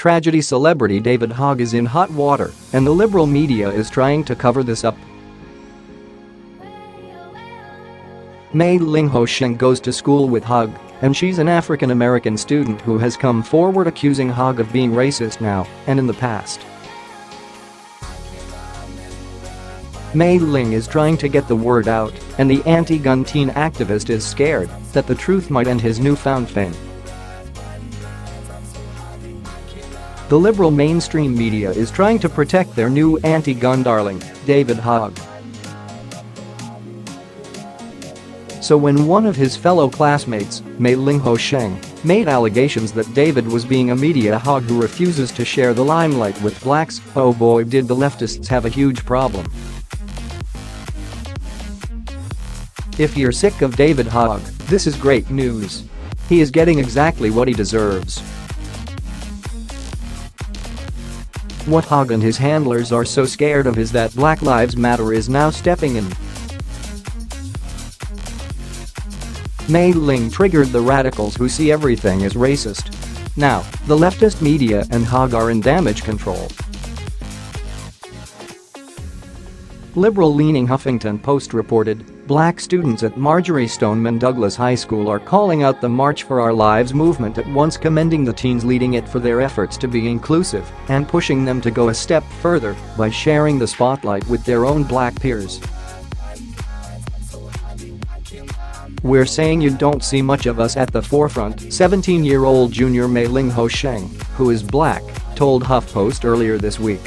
Tragedy celebrity David Hogg is in hot water, and the liberal media is trying to cover this up. Mei-Ling Ho-Shing goes to school with Hogg, and she's an African-American student who has come forward accusing Hogg of being racist now and in the past. Mei-Ling is trying to get the word out, and the anti-gun teen activist is scared that the truth might end his newfound fame. The liberal mainstream media is trying to protect their new anti-gun darling, David Hogg. So when one of his fellow classmates, Mei-Ling Ho-Shing, made allegations that David was being a media hog who refuses to share the limelight with blacks, oh boy did the leftists have a huge problem. If you're sick of David Hogg, this is great news. He is getting exactly what he deserves. What Hogg and his handlers are so scared of is that Black Lives Matter is now stepping in. Mei-Ling triggered the radicals who see everything as racist. Now, the leftist media and Hogg are in damage control. Liberal-leaning Huffington Post reported, black students at Marjory Stoneman Douglas High School are calling out the March for Our Lives movement, at once commending the teens leading it for their efforts to be inclusive and pushing them to go a step further by sharing the spotlight with their own black peers. "We're saying you don't see much of us at the forefront," 17-year-old junior Mei-Ling Ho-Shing, who is black, told HuffPost earlier this week.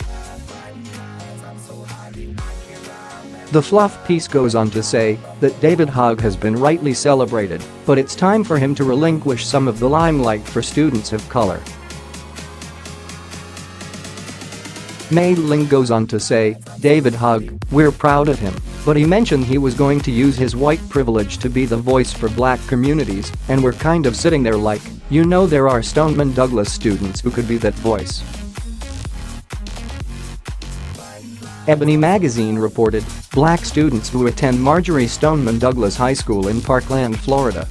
The fluff piece goes on to say that David Hogg has been rightly celebrated, but it's time for him to relinquish some of the limelight for students of color. Mei-Ling goes on to say, "David Hogg, we're proud of him, but he mentioned he was going to use his white privilege to be the voice for black communities, and we're kind of sitting there like, you know, there are Stoneman Douglas students who could be that voice." Ebony Magazine reported, black students who attend Marjory Stoneman Douglas High School in Parkland, Florida,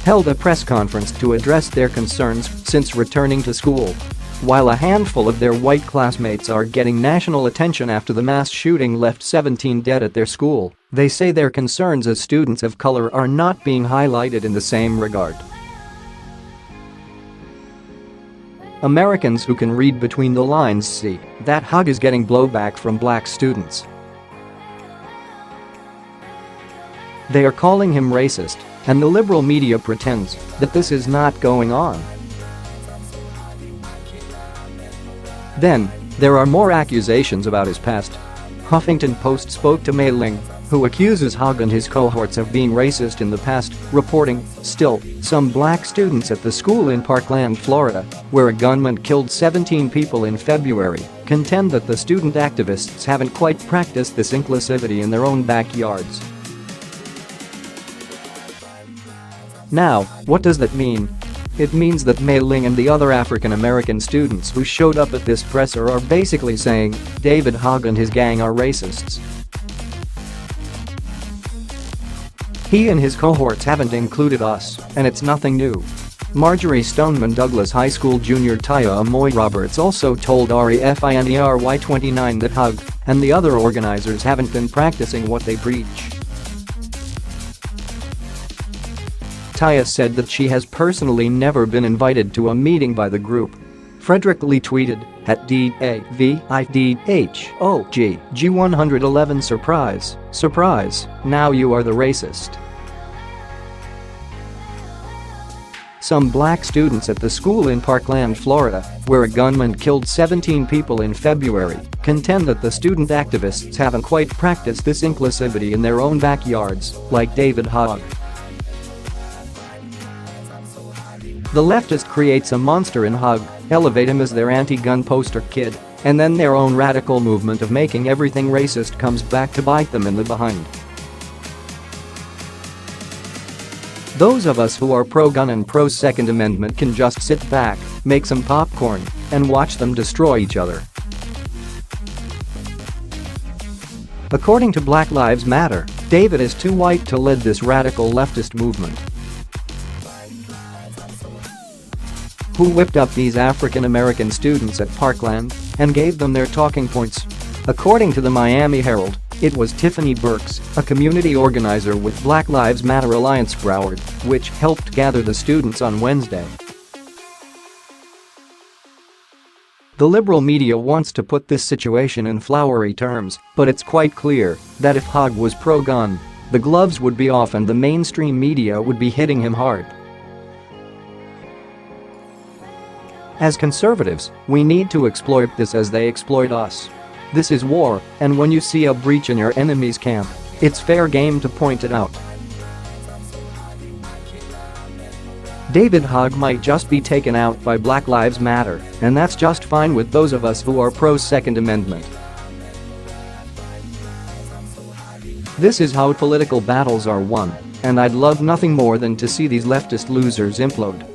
held a press conference to address their concerns since returning to school. While a handful of their white classmates are getting national attention after the mass shooting left 17 dead at their school, they say their concerns as students of color are not being highlighted in the same regard. Americans who can read between the lines see that Hogg is getting blowback from black students. They are calling him racist, and the liberal media pretends that this is not going on. Then, there are more accusations about his past. Huffington Post spoke to Mei-Ling, who accuses Hogg and his cohorts of being racist in the past, reporting, still, some black students at the school in Parkland, Florida, where a gunman killed 17 people in February, contend that the student activists haven't quite practiced this inclusivity in their own backyards. Now, what does that mean? It means that Mei-Ling and the other African-American students who showed up at this presser are basically saying David Hogg and his gang are racists. He and his cohorts haven't included us, and it's nothing new. Marjory Stoneman Douglas High School junior Taya Amoy Roberts also told REFINERY29 that Hogg and the other organizers haven't been practicing what they preach. Taya said that she has personally never been invited to a meeting by the group. Frederick Lee tweeted, at DAVIDHOG G111 surprise, surprise, now you are the racist. Some black students at the school in Parkland, Florida, where a gunman killed 17 people in February, contend that the student activists haven't quite practiced this inclusivity in their own backyards, like David Hogg. The leftist creates a monster in Hogg, elevate him as their anti-gun poster kid, and then their own radical movement of making everything racist comes back to bite them in the behind. Those of us who are pro-gun and pro-Second Amendment can just sit back, make some popcorn, and watch them destroy each other. According to Black Lives Matter, David is too white to lead this radical leftist movement. who whipped up these African American students at Parkland and gave them their talking points. According to the Miami Herald, it was Tiffany Burks, a community organizer with Black Lives Matter Alliance Broward, which helped gather the students on Wednesday. The liberal media wants to put this situation in flowery terms, but it's quite clear that if Hogg was pro-gun, the gloves would be off and the mainstream media would be hitting him hard. As conservatives, we need to exploit this as they exploit us. This is war, and when you see a breach in your enemy's camp, it's fair game to point it out. David Hogg might just be taken out by Black Lives Matter, and that's just fine with those of us who are pro-Second Amendment. This is how political battles are won, and I'd love nothing more than to see these leftist losers implode.